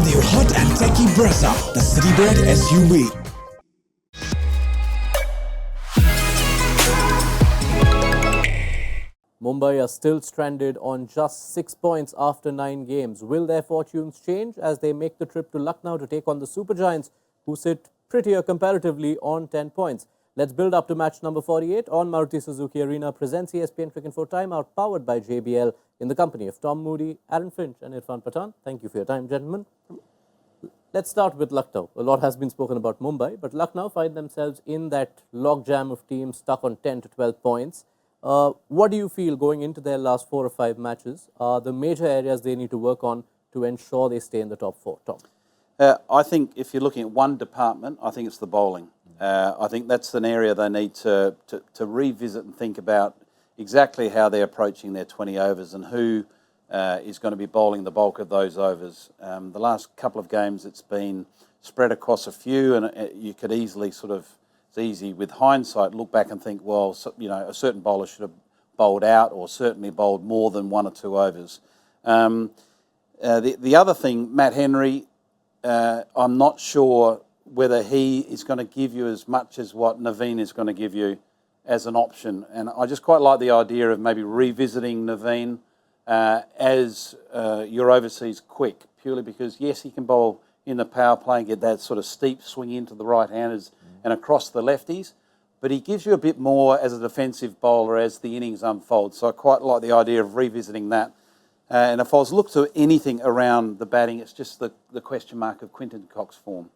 new hot and techy Brezza, the city bred SUV. Mumbai are still stranded on just 6 points after 9 games. Will their fortunes change as they make the trip to Lucknow to take on the Super Giants, who sit prettier comparatively on 10 points? Let's build up to match number 48 on Maruti Suzuki Arena. Presents ESPN Cricinfo Timeout, powered by JBL, in the company of Tom Moody, Aaron Finch and Irfan Pathan. Thank you for your time, gentlemen. Let's start with Lucknow. A lot has been spoken about Mumbai, but Lucknow find themselves in that logjam of teams stuck on 10 to 12 points. What do you feel going into their last 4 or 5 matches are the major areas they need to work on to ensure they stay in the top 4, Tom? I think if you're looking at one department, I think it's the bowling. I think that's an area they need to revisit and think about exactly how they're approaching their 20 overs and who is going to be bowling the bulk of those overs. The last couple of games, it's been spread across a few, and you could easily it's easy with hindsight, look back and think, well, a certain bowler should have bowled out or certainly bowled more than 1 or 2 overs. The other thing, Matt Henry, I'm not sure whether he is going to give you as much as what Naveen is going to give you as an option. And I just quite like the idea of maybe revisiting Naveen as your overseas quick, purely because, yes, he can bowl in the power play and get that sort of steep swing into the right-handers and across the lefties, but he gives you a bit more as a defensive bowler as the innings unfold. So I quite like the idea of revisiting that. And if I was looked to anything around the batting, it's just the question mark of Quinton Cock's form.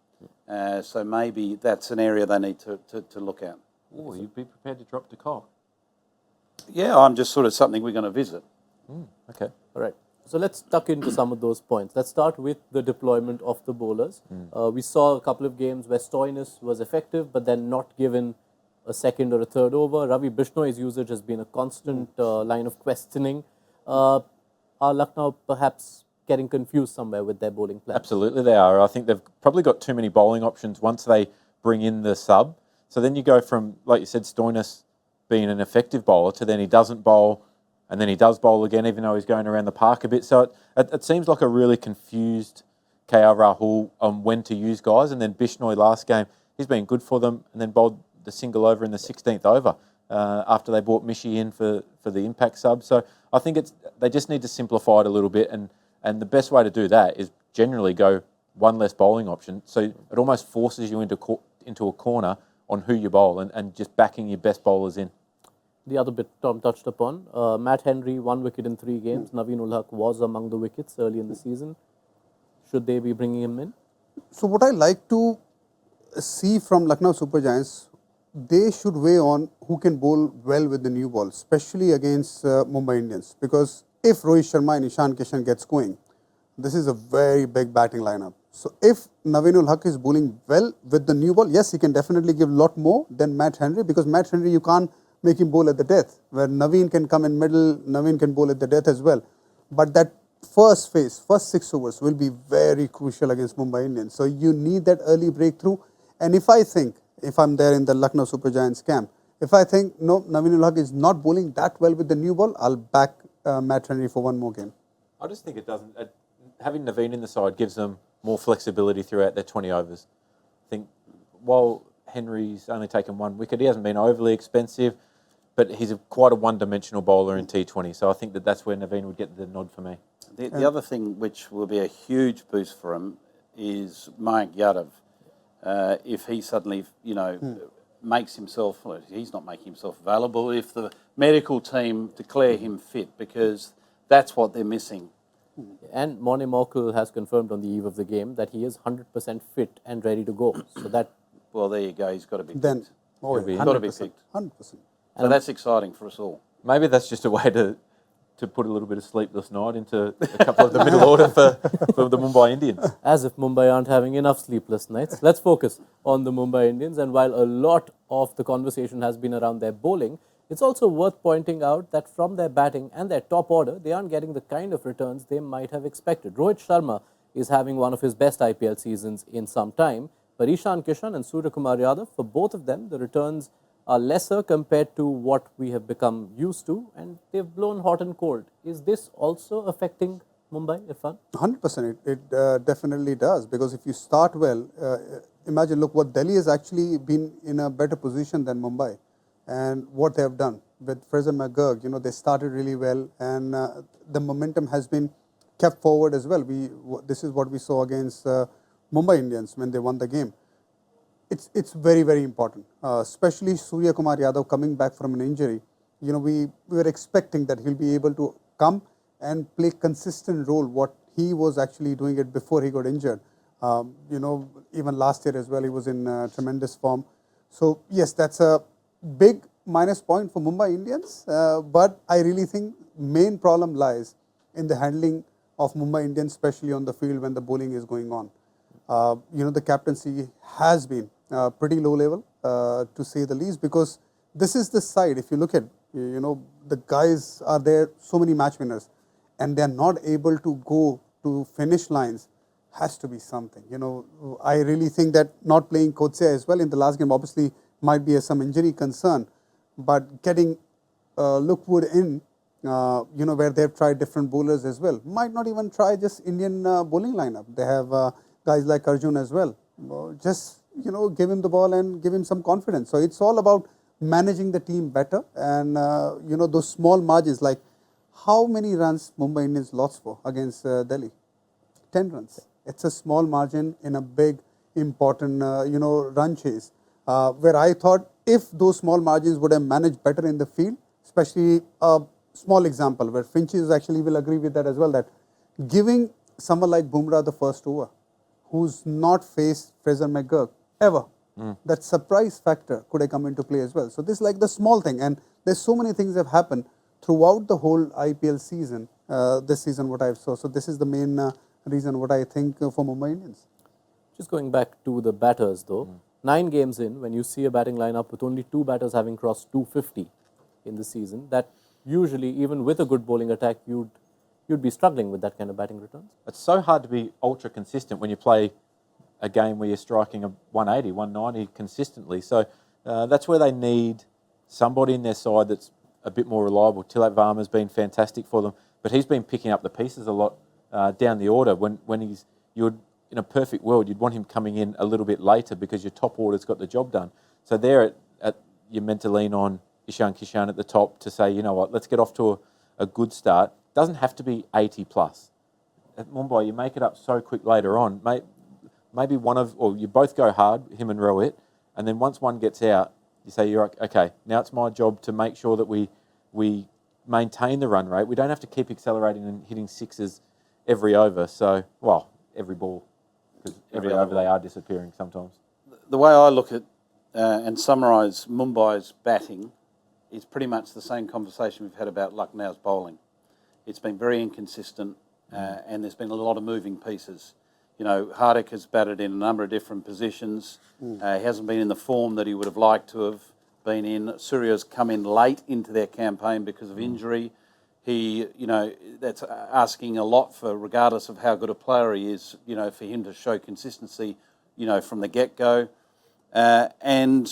So maybe that's an area they need to look at. Oh, you'd be prepared to drop to Cock? Yeah, I'm just something we're going to visit. Okay, all right. So let's tuck into some of those points. Let's start with the deployment of the bowlers. We saw a couple of games where Stoinis was effective, but then not given a second or a third over. Ravi Bishnoi's usage has been a constant line of questioning. Are Lucknow perhaps getting confused somewhere with their bowling plan? Absolutely they are. I think they've probably got too many bowling options once they bring in the sub. So then you go from, like you said, Stoinis being an effective bowler to then he doesn't bowl and then he does bowl again, even though he's going around the park a bit. So it seems like a really confused KR Rahul on when to use guys. And then Bishnoi last game, he's been good for them and then bowled the single over in the 16th over after they brought Mishi in for the impact sub. So I think they just need to simplify it a little bit. And the best way to do that is generally go one less bowling option. So it almost forces you into a corner on who you bowl and just backing your best bowlers in. The other bit Tom touched upon, Matt Henry, 1 wicket in 3 games. Naveen ul Haq was among the wickets early in the season. Should they be bringing him in? So what I like to see from Lucknow Super Giants, they should weigh on who can bowl well with the new ball, especially against Mumbai Indians. Because if Rohit Sharma and Ishan Kishan gets going, this is a very big batting lineup. So if Naveen ul Haq is bowling well with the new ball, yes, he can definitely give a lot more than Matt Henry, because Matt Henry, you can't make him bowl at the death, where Naveen can come in middle, Naveen can bowl at the death as well. But that first 6 overs will be very crucial against Mumbai Indians. So you need that early breakthrough. And if I'm there in the Lucknow Super Giants camp, if I think, no, Naveen ul Haq is not bowling that well with the new ball, I'll back Matt Henry for 1 more game. I just think it doesn't. Having Naveen in the side gives them more flexibility throughout their 20 overs. I think while Henry's only taken 1 wicket, he hasn't been overly expensive, but he's quite a one-dimensional bowler in T20. So I think that's where Naveen would get the nod for me. The other thing which will be a huge boost for him is Mayank Yadav. If he suddenly, makes himself, well, he's not making himself available, if the medical team declare him fit, because that's what they're missing. And Morne Morkel has confirmed on the eve of the game that he is 100% fit and ready to go. So that... Well, there you go. He's got to be then, picked. He's got to be picked. 100%. So that's exciting for us all. Maybe that's just a way to put a little bit of sleepless night into a couple of the middle order for the Mumbai Indians. As if Mumbai aren't having enough sleepless nights. Let's focus on the Mumbai Indians. And while a lot of the conversation has been around their bowling, it's also worth pointing out that from their batting and their top order, they aren't getting the kind of returns they might have expected. Rohit Sharma is having one of his best IPL seasons in some time, but Ishan Kishan and Surya Kumar Yadav, for both of them, the returns are lesser compared to what we have become used to, and they've blown hot and cold. Is this also affecting Mumbai, Irfan? 100%. It definitely does, because if you start well, imagine, look, what Delhi has actually been in a better position than Mumbai, and what they have done with Fraser McGurk. They started really well, and the momentum has been kept forward as well. This is what we saw against Mumbai Indians when they won the game. It's very, very important, especially Surya Kumar Yadav coming back from an injury. We were expecting that he'll be able to come and play consistent role what he was actually doing it before he got injured. Even last year as well, he was in tremendous form. So yes, that's a big minus point for Mumbai Indians. But I really think main problem lies in the handling of Mumbai Indians, especially on the field when the bowling is going on. The captaincy has been pretty low level, to say the least, because this is the side, if you look at, the guys are there, so many match winners, and they are not able to go to finish lines, has to be something. I really think that not playing Kotse as well in the last game obviously might be some injury concern, but getting Lookwood in, where they've tried different bowlers as well, might not even try just Indian bowling lineup. They have guys like Arjun as well. Just give him the ball and give him some confidence. So it's all about managing the team better, and those small margins, like how many runs Mumbai Indians lost for against Delhi? 10 runs. It's a small margin in a big important run chase, where I thought if those small margins would have managed better in the field, especially a small example where Finches actually will agree with that as well, that giving someone like Bumrah the first over, who's not faced Fraser McGurk ever, that surprise factor could have come into play as well. So this is like the small thing, and there's so many things that have happened throughout the whole IPL season, this season what I saw. So this is the main reason what I think for Mumbai Indians. Just going back to the batters though, 9 games in, when you see a batting lineup with only 2 batters having crossed 250 in the season, that usually, even with a good bowling attack, you'd be struggling with that kind of batting returns. It's so hard to be ultra consistent when you play a game where you're striking a 180, 190 consistently. So that's where they need somebody in their side that's a bit more reliable. Tilak Varma's been fantastic for them, but he's been picking up the pieces a lot down the order. When you'd in a perfect world, you'd want him coming in a little bit later because your top order's got the job done. So there, you're meant to lean on Ishan Kishan at the top to say, you know what, let's get off to a good start. Doesn't have to be 80 plus. At Mumbai, you make it up so quick later on. Maybe or you both go hard, him and Rohit, and then once one gets out, you say, you're okay, now it's my job to make sure that we maintain the run rate. We don't have to keep accelerating and hitting sixes every over. So, well, every ball, because every over they are disappearing sometimes. The way I look at and summarise Mumbai's batting is pretty much the same conversation we've had about Lucknow's bowling. It's been very inconsistent, and there's been a lot of moving pieces. Hardik has batted in a number of different positions. He hasn't been in the form that he would have liked to have been in. Surya's come in late into their campaign because of injury. That's asking a lot for, regardless of how good a player he is, for him to show consistency, from the get-go. And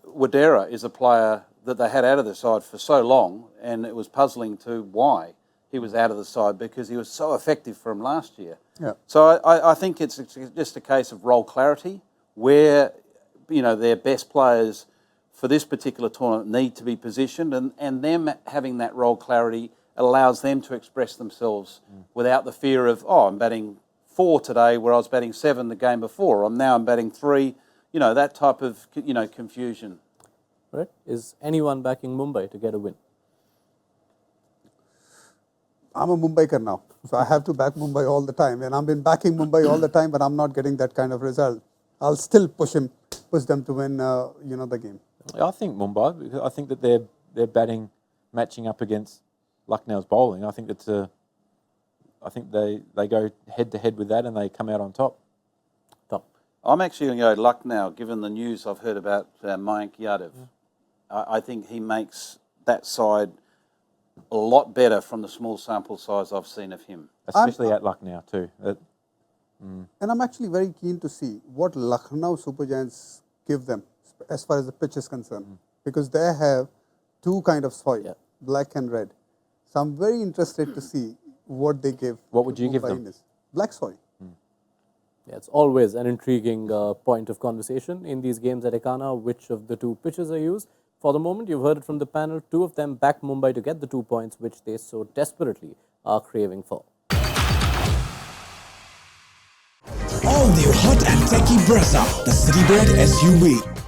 Wadera is a player that they had out of the side for so long, and it was puzzling to why he was out of the side, because he was so effective for him last year. Yeah. So I think it's just a case of role clarity, where their best players for this particular tournament need to be positioned, and them having that role clarity allows them to express themselves without the fear of, I'm batting 4 today where I was batting 7 the game before, or I'm batting 3, that type of confusion. Right? Is anyone backing Mumbai to get a win? I'm a Mumbaiker now, so I have to back Mumbai all the time, and I've been backing Mumbai all the time, but I'm not getting that kind of result. I'll still push them to win, the game. I think Mumbai, because I think that their batting matching up against Lucknow's bowling. I think I think they go head to head with that and they come out on top. I'm actually going to go Lucknow, given the news I've heard about Mayank Yadav. I think he makes that side a lot better from the small sample size I've seen of him. Especially at Lucknow too. And I'm actually very keen to see what Lucknow Super Giants give them as far as the pitch is concerned, because they have 2 kind of soil, black and red. So I'm very interested to see what they give. What would you to give Mumbai them? Indians. Black soil. Yeah, it's always an intriguing point of conversation in these games at Ekana, which of the two pitches are used. For the moment, you've heard it from the panel. Two of them back Mumbai to get the 2 points, which they so desperately are craving for. All new hot and techy Brezza, the city bred SUV.